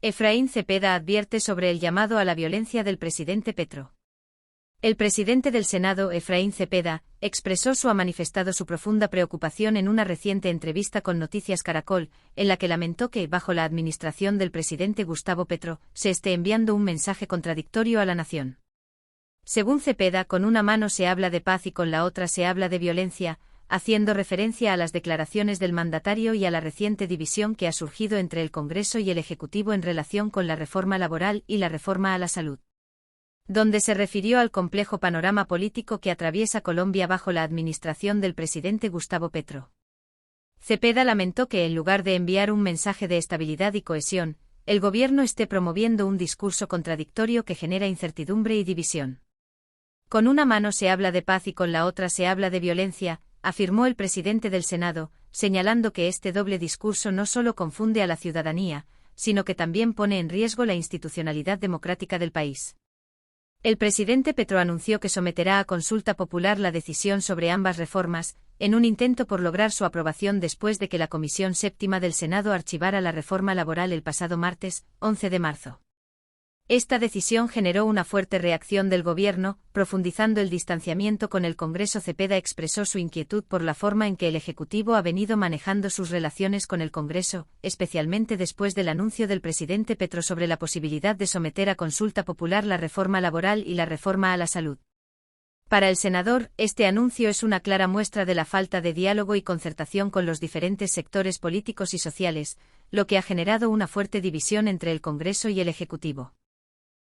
Efraín Cepeda advierte sobre el llamado a la violencia del presidente Petro. El presidente del Senado, Efraín Cepeda, expresó ha manifestado su profunda preocupación en una reciente entrevista con Noticias Caracol, en la que lamentó que, bajo la administración del presidente Gustavo Petro, se esté enviando un mensaje contradictorio a la nación. Según Cepeda, con una mano se habla de paz y con la otra se habla de violencia, haciendo referencia a las declaraciones del mandatario y a la reciente división que ha surgido entre el Congreso y el Ejecutivo en relación con la reforma laboral y la reforma a la salud. Donde se refirió al complejo panorama político que atraviesa Colombia bajo la administración del presidente Gustavo Petro. Cepeda lamentó que en lugar de enviar un mensaje de estabilidad y cohesión, el gobierno esté promoviendo un discurso contradictorio que genera incertidumbre y división. Con una mano se habla de paz y con la otra se habla de violencia, afirmó el presidente del Senado, señalando que este doble discurso no solo confunde a la ciudadanía, sino que también pone en riesgo la institucionalidad democrática del país. El presidente Petro anunció que someterá a consulta popular la decisión sobre ambas reformas, en un intento por lograr su aprobación después de que la Comisión Séptima del Senado archivara la reforma laboral el pasado martes, 11 de marzo. Esta decisión generó una fuerte reacción del gobierno, profundizando el distanciamiento con el Congreso. Cepeda expresó su inquietud por la forma en que el Ejecutivo ha venido manejando sus relaciones con el Congreso, especialmente después del anuncio del presidente Petro sobre la posibilidad de someter a consulta popular la reforma laboral y la reforma a la salud. Para el senador, este anuncio es una clara muestra de la falta de diálogo y concertación con los diferentes sectores políticos y sociales, lo que ha generado una fuerte división entre el Congreso y el Ejecutivo.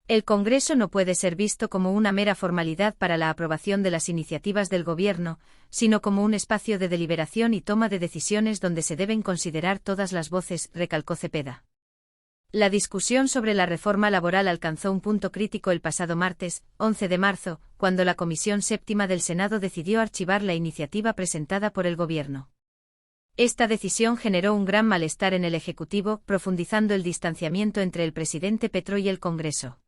El Congreso no puede ser visto como una mera formalidad para la aprobación de las iniciativas del Gobierno, sino como un espacio de deliberación y toma de decisiones donde se deben considerar todas las voces, recalcó Cepeda. La discusión sobre la reforma laboral alcanzó un punto crítico el pasado martes, 11 de marzo, cuando la Comisión Séptima del Senado decidió archivar la iniciativa presentada por el Gobierno. Esta decisión generó un gran malestar en el Ejecutivo, profundizando el distanciamiento entre el presidente Petro y el Congreso.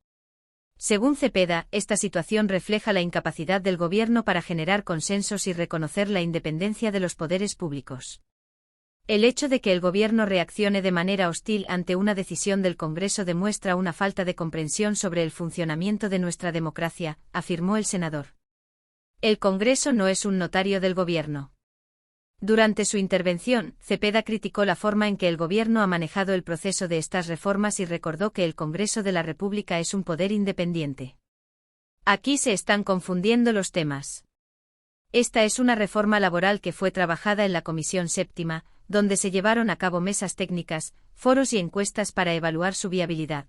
Según Cepeda, esta situación refleja la incapacidad del gobierno para generar consensos y reconocer la independencia de los poderes públicos. El hecho de que el gobierno reaccione de manera hostil ante una decisión del Congreso demuestra una falta de comprensión sobre el funcionamiento de nuestra democracia, afirmó el senador. El Congreso no es un notario del gobierno. Durante su intervención, Cepeda criticó la forma en que el gobierno ha manejado el proceso de estas reformas y recordó que el Congreso de la República es un poder independiente. Aquí se están confundiendo los temas. Esta es una reforma laboral que fue trabajada en la Comisión Séptima, donde se llevaron a cabo mesas técnicas, foros y encuestas para evaluar su viabilidad.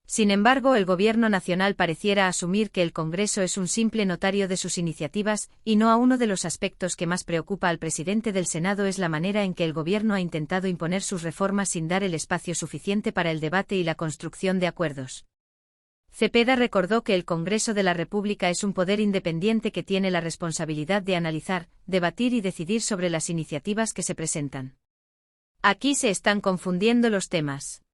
Sin embargo, el Gobierno nacional pareciera asumir que el Congreso es un simple notario de sus iniciativas, y no a uno de los aspectos que más preocupa al presidente del Senado es la manera en que el Gobierno ha intentado imponer sus reformas sin dar el espacio suficiente para el debate y la construcción de acuerdos. Cepeda recordó que el Congreso de la República es un poder independiente que tiene la responsabilidad de analizar, debatir y decidir sobre las iniciativas que se presentan. Aquí se están confundiendo los temas.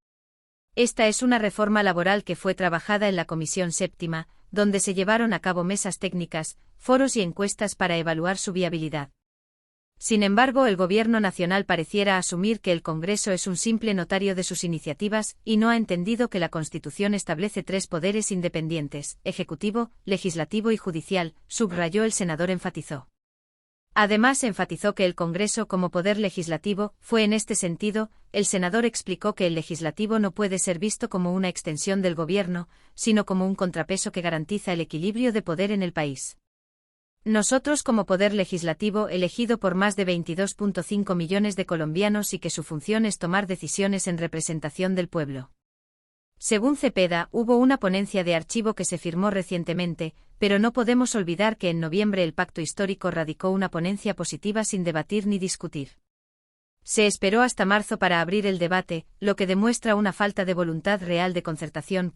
Esta es una reforma laboral que fue trabajada en la Comisión Séptima, donde se llevaron a cabo mesas técnicas, foros y encuestas para evaluar su viabilidad. Sin embargo, el Gobierno nacional pareciera asumir que el Congreso es un simple notario de sus iniciativas y no ha entendido que la Constitución establece 3 poderes independientes, ejecutivo, legislativo y judicial, subrayó el senador. Enfatizó. Además, enfatizó que el Congreso como poder legislativo fue en este sentido. El senador explicó que el legislativo no puede ser visto como una extensión del Gobierno, sino como un contrapeso que garantiza el equilibrio de poder en el país. Nosotros como poder legislativo elegido por más de 22.5 millones de colombianos y que su función es tomar decisiones en representación del pueblo. Según Cepeda, hubo una ponencia de archivo que se firmó recientemente, pero no podemos olvidar que en noviembre el Pacto Histórico radicó una ponencia positiva sin debatir ni discutir. Se esperó hasta marzo para abrir el debate, lo que demuestra una falta de voluntad real de concertación.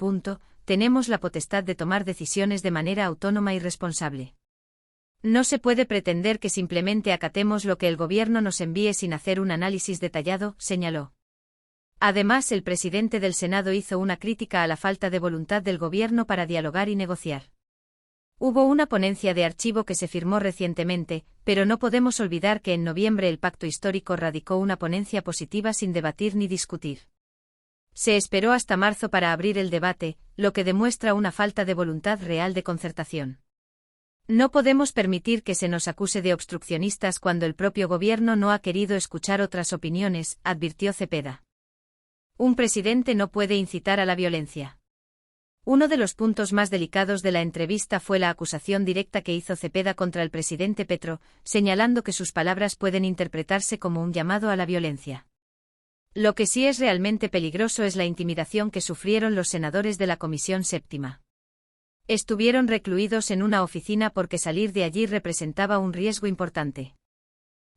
Tenemos la potestad de tomar decisiones de manera autónoma y responsable. No se puede pretender que simplemente acatemos lo que el gobierno nos envíe sin hacer un análisis detallado, señaló. Además, el presidente del Senado hizo una crítica a la falta de voluntad del gobierno para dialogar y negociar. Hubo una ponencia de archivo que se firmó recientemente, pero no podemos olvidar que en noviembre el Pacto Histórico radicó una ponencia positiva sin debatir ni discutir. Se esperó hasta marzo para abrir el debate, lo que demuestra una falta de voluntad real de concertación. No podemos permitir que se nos acuse de obstruccionistas cuando el propio gobierno no ha querido escuchar otras opiniones, advirtió Cepeda. Un presidente no puede incitar a la violencia. Uno de los puntos más delicados de la entrevista fue la acusación directa que hizo Cepeda contra el presidente Petro, señalando que sus palabras pueden interpretarse como un llamado a la violencia. Lo que sí es realmente peligroso es la intimidación que sufrieron los senadores de la Comisión Séptima. Estuvieron recluidos en una oficina porque salir de allí representaba un riesgo importante.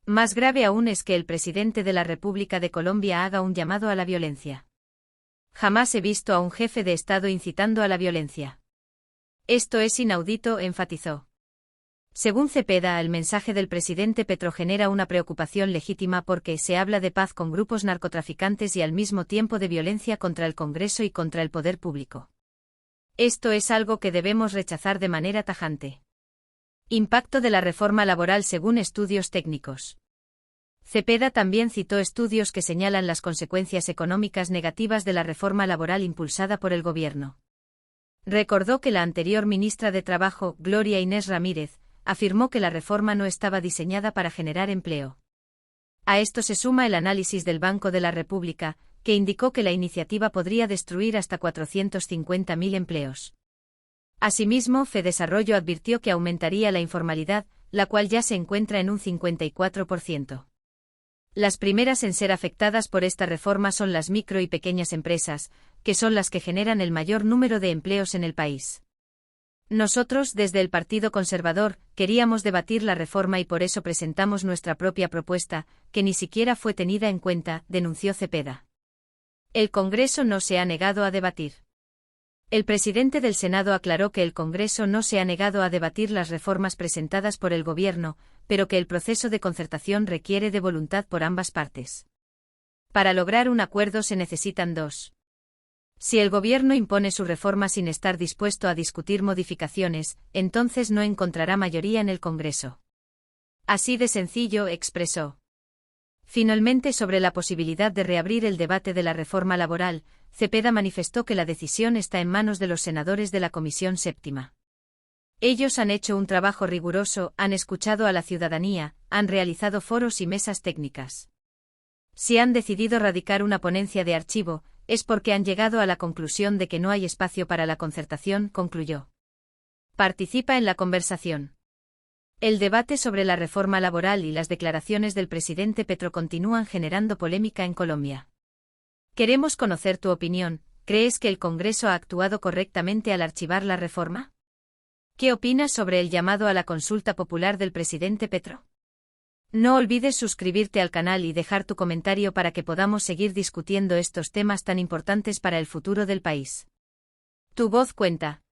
Más grave aún es que el presidente de la República de Colombia haga un llamado a la violencia. Jamás he visto a un jefe de Estado incitando a la violencia. Esto es inaudito, enfatizó. Según Cepeda, el mensaje del presidente Petro genera una preocupación legítima porque se habla de paz con grupos narcotraficantes y al mismo tiempo de violencia contra el Congreso y contra el poder público. Esto es algo que debemos rechazar de manera tajante. Impacto de la reforma laboral según estudios técnicos. Cepeda también citó estudios que señalan las consecuencias económicas negativas de la reforma laboral impulsada por el gobierno. Recordó que la anterior ministra de Trabajo, Gloria Inés Ramírez, afirmó que la reforma no estaba diseñada para generar empleo. A esto se suma el análisis del Banco de la República, que indicó que la iniciativa podría destruir hasta 450.000 empleos. Asimismo, Fedesarrollo advirtió que aumentaría la informalidad, la cual ya se encuentra en un 54%. Las primeras en ser afectadas por esta reforma son las micro y pequeñas empresas, que son las que generan el mayor número de empleos en el país. Nosotros, desde el Partido Conservador, queríamos debatir la reforma y por eso presentamos nuestra propia propuesta, que ni siquiera fue tenida en cuenta, denunció Cepeda. El Congreso no se ha negado a debatir. El presidente del Senado aclaró que el Congreso no se ha negado a debatir las reformas presentadas por el Gobierno, pero que el proceso de concertación requiere de voluntad por ambas partes. Para lograr un acuerdo se necesitan dos. Si el Gobierno impone su reforma sin estar dispuesto a discutir modificaciones, entonces no encontrará mayoría en el Congreso. Así de sencillo, expresó. Finalmente, sobre la posibilidad de reabrir el debate de la reforma laboral, Cepeda manifestó que la decisión está en manos de los senadores de la Comisión Séptima. Ellos han hecho un trabajo riguroso, han escuchado a la ciudadanía, han realizado foros y mesas técnicas. Si han decidido radicar una ponencia de archivo, es porque han llegado a la conclusión de que no hay espacio para la concertación, concluyó. Participa en la conversación. El debate sobre la reforma laboral y las declaraciones del presidente Petro continúan generando polémica en Colombia. Queremos conocer tu opinión. ¿Crees que el Congreso ha actuado correctamente al archivar la reforma? ¿Qué opinas sobre el llamado a la consulta popular del presidente Petro? No olvides suscribirte al canal y dejar tu comentario para que podamos seguir discutiendo estos temas tan importantes para el futuro del país. Tu voz cuenta.